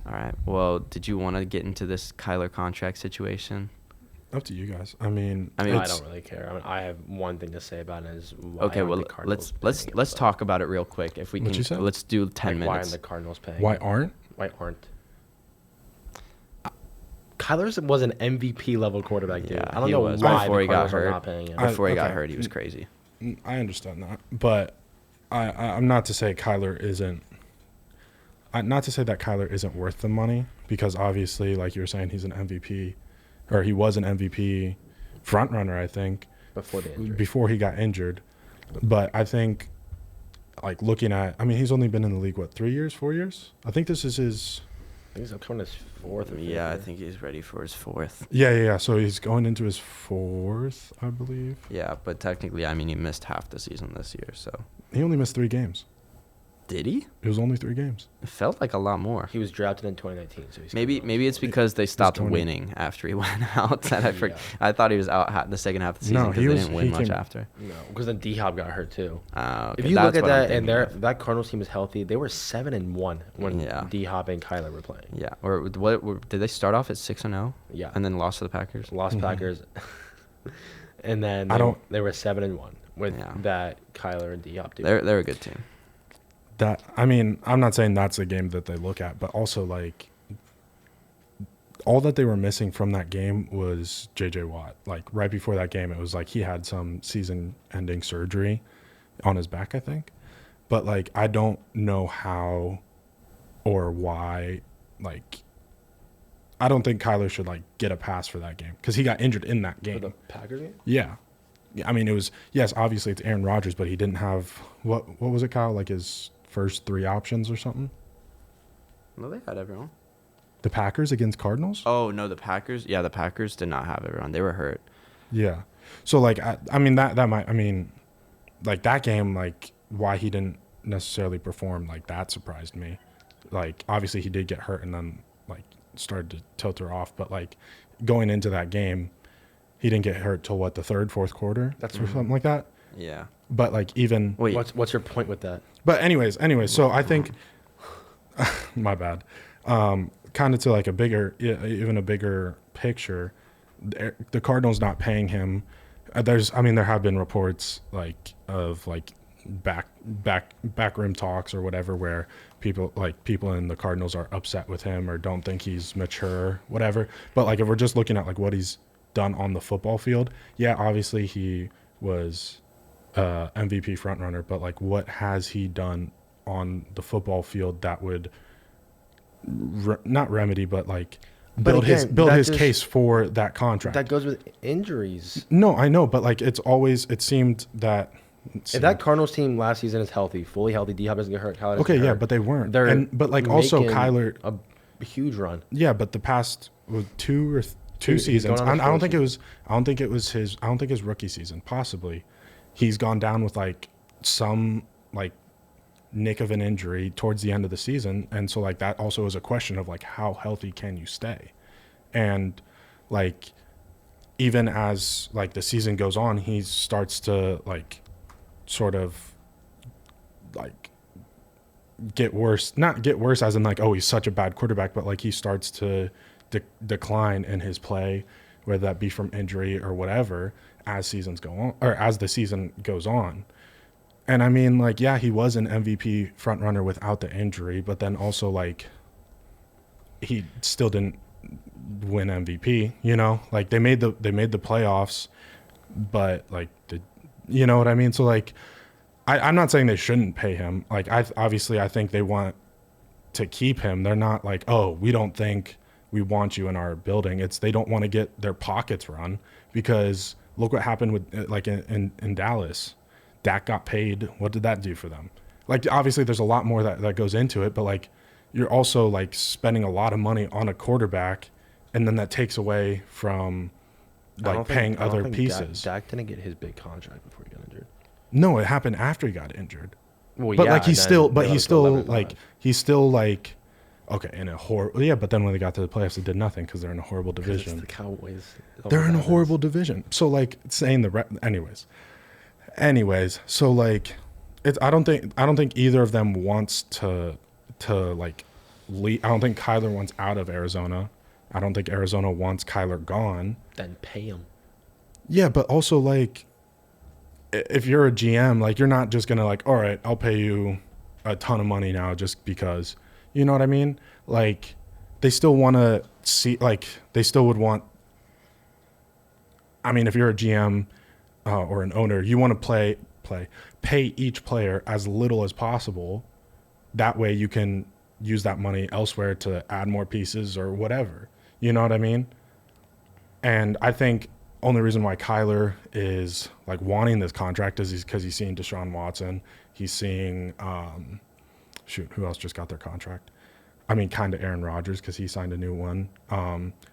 All right. Well, did you want to get into this Kyler contract situation? Up to you guys. I mean, I mean, I don't really care. I mean, I have one thing to say about it is why okay. aren't Well, the Cardinals let's paying him let's stuff? talk about it real quick. If we What'd can, you say? let's do 10 Like, why aren't minutes. the Cardinals paying? why him? aren't? Why aren't? Kyler was an MVP level quarterback, dude. Yeah, I don't he know was. why Before the he got Cardinals are hurt. not paying him. Before he got okay. hurt, he was crazy. I understand that, but I'm not to say Kyler isn't. Not to say that Kyler isn't worth the money, because obviously, like you were saying, he's an MVP, or he was an MVP front runner, I think, Before the injury. before he got injured. But I think, like looking at, I mean, he's only been in the league, what, 3 years, 4 years? I think this is his. I think he's coming his fourth. Or fifth Yeah, I year. think he's ready for his fourth. Yeah. So he's going into his fourth, I believe. Yeah, but technically, I mean, he missed half the season this year. So He only missed 3 games. did he? It was only 3 games. It felt like a lot more. He was drafted in 2019, so he's Maybe it's because they stopped 20. winning after he went out. That I Yeah. I thought he was out the second half of the season No, because he they was- didn't win he much came- after. No, because then D-Hop got hurt too. Okay, If you that's look at what I'm that and thinking of. that Cardinals team is healthy, they were 7-1 when Yeah. D-Hop and Kyler were playing. Yeah, or did they start off at 6-0 Yeah, and then lost to the Packers? lost Mhm. Packers, and then they were 7-1 with Yeah. that Kyler and D-Hop team. They're a good team. That, I mean, I'm not saying that's the game that they look at, but also like all that they were missing from that game was JJ Watt. Like right before that game, it was like he had some season-ending surgery on his back, I think. But like I don't know how or why. Like I don't think Kyler should like get a pass for that game because he got injured in that For game. the Packers game? Yeah. I mean, it was, yes, obviously it's Aaron Rodgers, but he didn't have what was it, Kyle? Like his first 3 options or something. No, they had everyone. The Packers against Cardinals? Oh no, the Packers. Yeah, the Packers did not have everyone. They were hurt. Yeah. So like I mean that might, I mean like that game, like why he didn't necessarily perform, like that surprised me. Like obviously he did get hurt and then like started to tilt her off, but like going into that game, he didn't get hurt till what, the third, fourth quarter? That's or something like that. Yeah. But like even Wait. What's your point with that? But anyways, so I think my bad. Kind of to like even a bigger picture, the Cardinals not paying him. There have been reports like of like backroom talks or whatever where people in the Cardinals are upset with him or don't think he's mature, whatever. But like if we're just looking at like what he's done on the football field, yeah, obviously he was MVP frontrunner, but like what has he done on the football field that would not remedy, but like build his case for that contract? That goes with injuries. No, I know, but like it seemed that If that Cardinals team last season is healthy, fully healthy, D-Hop doesn't get hurt, Kyler doesn't okay, get yeah, hurt, but they weren't. they're But like also making Kyler, a huge run. yeah, but the past two He's seasons, going on his I don't fourth think it was his rookie season. Possibly, he's gone down with like some like nick of an injury towards the end of the season, and so like that also is a question of like how healthy can you stay, and like even as like the season goes on, he starts to like sort of like get worse, not get worse as in like, oh, he's such a bad quarterback, but like he starts to decline in his play, whether that be from injury or whatever, as seasons go on or as the season goes on. And I mean, like, yeah, he was an MVP front runner without the injury, but then also like he still didn't win MVP, you know? Like they made the playoffs, but like you know what I mean? So like I'm not saying they shouldn't pay him. Like I think they want to keep him. They're not like, oh, we don't think we want you in our building. It's they don't want to get their pockets run, because look what happened with like in Dallas. Dak got paid. What did that do for them? Like obviously there's a lot more that goes into it, but like you're also like spending a lot of money on a quarterback, and then that takes away from like paying other pieces. Dak didn't get his big contract before he got injured. No, it happened after he got injured. Well, But yeah, like he's and still, then but they he's let him go still 11-5. like he's still like okay in a horrible, yeah. But then when they got to the playoffs, they did nothing because they're in a horrible 'Cause division. It's the Cowboys. They're in a horrible division. So like saying anyways. So like it's I don't think either of them wants to like I don't think Kyler wants out of Arizona. I don't think Arizona wants Kyler gone. Then pay him. Yeah, but also like, if you're a GM, like you're not just gonna like, all right, I'll pay you a ton of money now just because, you know what I mean? Like, they still want to see, like, they still would want. I mean, if you're a GM or an owner, you want to pay each player as little as possible. That way, you can use that money elsewhere to add more pieces or whatever. You know what I mean? And I think only reason why Kyler is like wanting this contract is because he's seeing Deshaun Watson. He's seeing, who else just got their contract? I mean, kind of Aaron Rodgers because he signed a new one.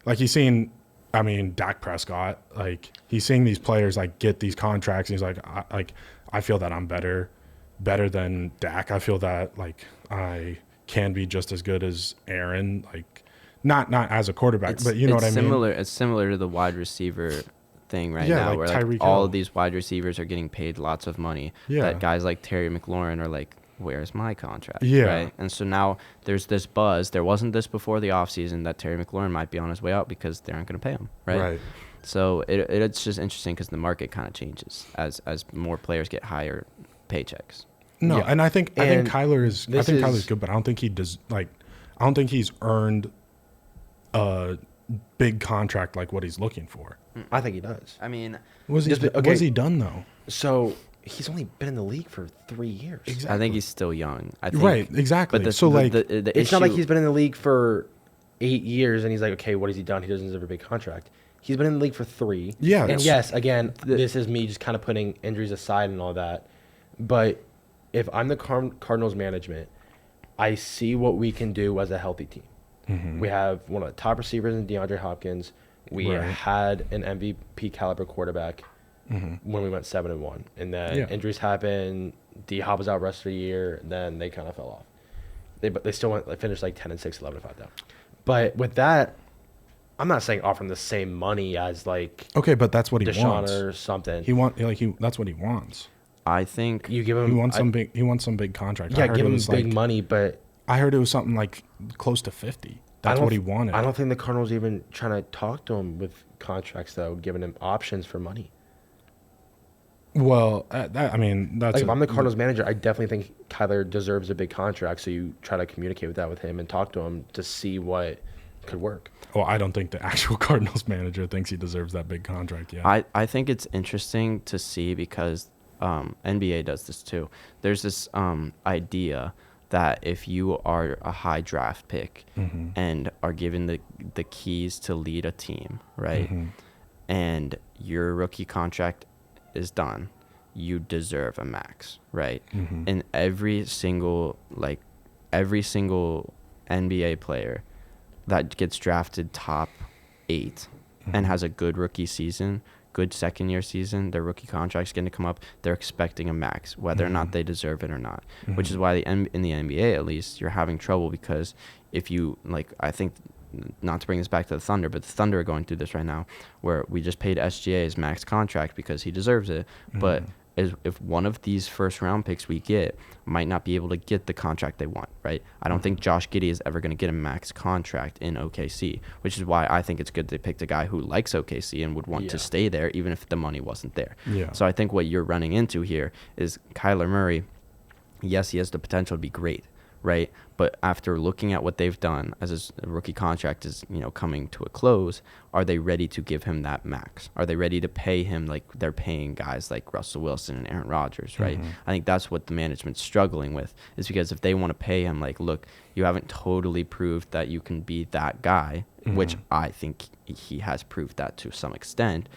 Like he's seeing, I mean, Dak Prescott. Like he's seeing these players like get these contracts. And he's like, I feel that I'm better than Dak. I feel that like I can be just as good as Aaron. Like not as a quarterback, but you know what I mean. It's similar to the wide receiver thing right Yeah, now, like where Tyreek like all Hill. of these wide receivers are getting paid lots of money. Yeah. That guys like Terry McLaurin are like, where's my contract? Yeah. Right. And so now there's this buzz. There wasn't this before the offseason that Terry McLaurin might be on his way out because they aren't going to pay him. Right. So it's just interesting because the market kind of changes as more players get higher paychecks. No, Yeah. and I think Kyler's good, but I don't think he does I don't think he's earned a big contract like what he's looking for. I think he does. I mean, What's he done though? So he's only been in the league for 3 years. I think he's still young. I think, Right, exactly. But So, like, the It's not like issue- he's been in the league for 8 years and he's like, okay, what has he done? He doesn't deserve a big contract. He's been in the league for 3. Yeah, And that's- yes, again, this is me just kind of putting injuries aside and all that. But if I'm the Cardinals management, I see what we can do as a healthy team. Mm-hmm. We have one of the top receivers in DeAndre Hopkins. We Right. had an MVP caliber quarterback when we went 7-1, and then injuries happened. D Hop was out rest of the year. Then they kind of fell off. They still finished like 10-6, 11-5 though. But with that, I'm not saying offer him the same money as like Okay, but that's what he Deshaun wants. or something. That's what he wants. I think You give him. He wants some big contract. Yeah, I heard give it him was big like, money, but I heard it was something like close to 50. That's what he wanted. I don't think the Cardinals even trying to talk to him with contracts though, giving him options for money. Well, I mean, that's Like if I'm the Cardinals manager, I definitely think Kyler deserves a big contract. So you try to communicate with that with him and talk to him to see what could work. Well, I don't think the actual Cardinals manager thinks he deserves that big contract. Yeah. I think it's interesting to see because NBA does this too. There's this idea that if you are a high draft pick and are given the keys to lead a team, right, and your rookie contract is done, you deserve a max, right? And every single NBA player that gets drafted top 8 and has a good rookie season, good second year season, their rookie contract's going to come up, they're expecting a max, whether or not they deserve it or not, which is why in the NBA, at least, you're having trouble because if you, like, I think, not to bring this back to the Thunder, but the Thunder are going through this right now where we just paid SGA his max contract because he deserves it, but if one of these first round picks we get might not be able to get the contract they want, right? I don't think Josh Giddey is ever going to get a max contract in OKC, which is why I think it's good they picked a guy who likes OKC and would want to stay there even if the money wasn't there. Yeah. So I think what you're running into here is Kyler Murray, yes, he has the potential to be great, right? But after looking at what they've done as his rookie contract is, coming to a close, are they ready to give him that max? Are they ready to pay him like they're paying guys like Russell Wilson and Aaron Rodgers, right? I think that's what the management's struggling with, is because if they want to pay him, like, look, you haven't totally proved that you can be that guy, which I think he has proved that to some extent.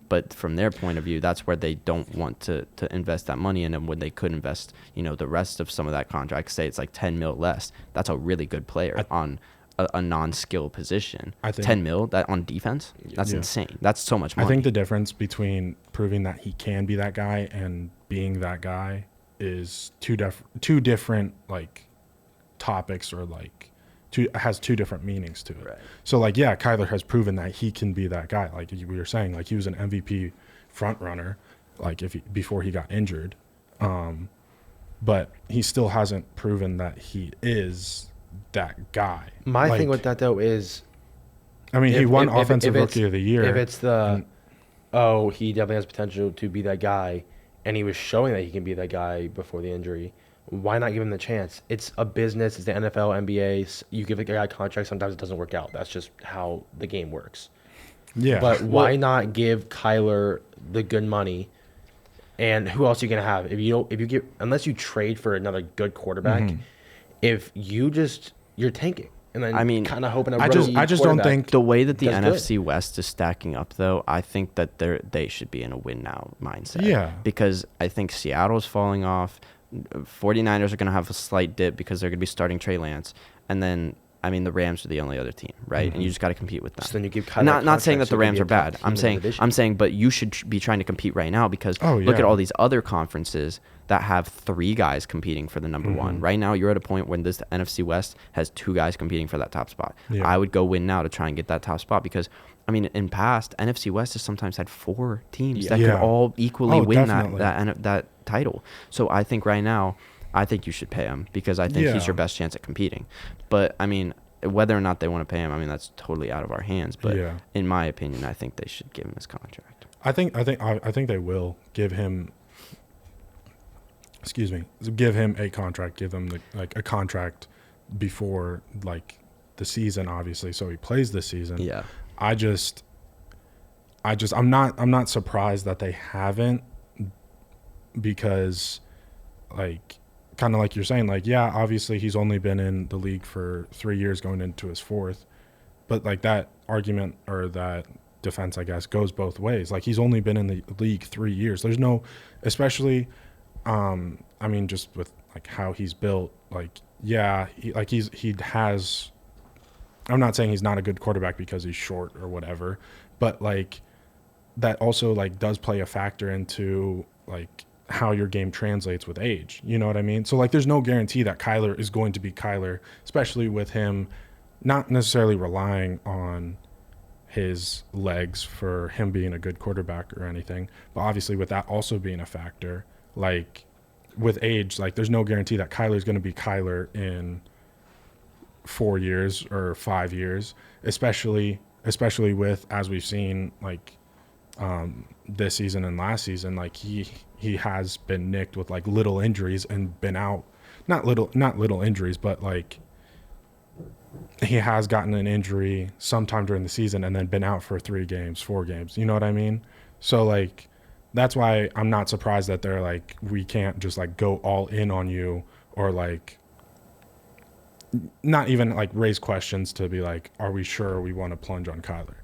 But from their point of view, that's where they don't want to invest that money in. And when they could invest, the rest of some of that contract, say it's like 10 mil less, that's a really good player on a non-skill position. I think 10 mil that on defense, that's insane. That's so much money. I think the difference between proving that he can be that guy and being that guy is two different like topics, or like has two different meanings to it. Right. So like, yeah, Kyler has proven that he can be that guy. Like we were saying, like he was an MVP front runner, like before he got injured. But he still hasn't proven that he is that guy. My Like, thing with that though is, I mean, he won offensive if rookie of the year. If it's the, he definitely has potential to be that guy, and he was showing that he can be that guy before the injury. Why not give him the chance? It's a business. It's the NFL, NBA. You give a guy a contract. Sometimes it doesn't work out. That's just how the game works. Yeah. But why not give Kyler the good money? And who else are you gonna have if you give unless you trade for another good quarterback? If you're tanking and then I mean, kind of hoping. I just don't think the way that the does NFC West is stacking up, though, I think that they should be in a win now mindset. Yeah. Because I think Seattle's falling off. 49ers are going to have a slight dip because they're going to be starting Trey Lance. And then, I mean, the Rams are the only other team, right? And you just got to compete with them. So then you give Kyler not saying that so the he can Rams be are a top bad. team I'm in the saying division. but you should be trying to compete right now because look yeah. at all these other conferences that have 3 guys competing for the number 1. Right now, you're at a point when this NFC West has 2 guys competing for that top spot. Yeah. I would go win now to try and get that top spot because, I mean, in past, NFC West has sometimes had 4 teams that could all equally win that title. So I think right now, I think you should pay him because I think he's your best chance at competing. But, I mean, whether or not they want to pay him, I mean, that's totally out of our hands. But in my opinion, I think they should give him his contract. I think they will give him. Excuse me. Give him a contract. Give him a contract before the season, obviously, so he plays this season. Yeah. I'm not surprised that they haven't because kind of like you're saying, obviously he's only been in the league for 3 years going into his 4th, but that argument or that defense, I guess, goes both ways. He's only been in the league 3 years. There's no, especially, I mean, just with how he's built, he has, I'm not saying he's not a good quarterback because he's short or whatever, but that also does play a factor into how your game translates with age. You know what I mean? So there's no guarantee that Kyler is going to be Kyler, especially with him not necessarily relying on his legs for him being a good quarterback or anything, but obviously with that also being a factor, with age, there's no guarantee that Kyler is going to be Kyler in 4 years or 5 years, especially with, as we've seen, this season and last season, he has been nicked with little injuries and been out, not little injuries, but he has gotten an injury sometime during the season and then been out for 3 games, 4 games. You know what I mean? So that's why I'm not surprised that they're we can't just go all in on you or not even raise questions to be are we sure we want to plunge on Kyler?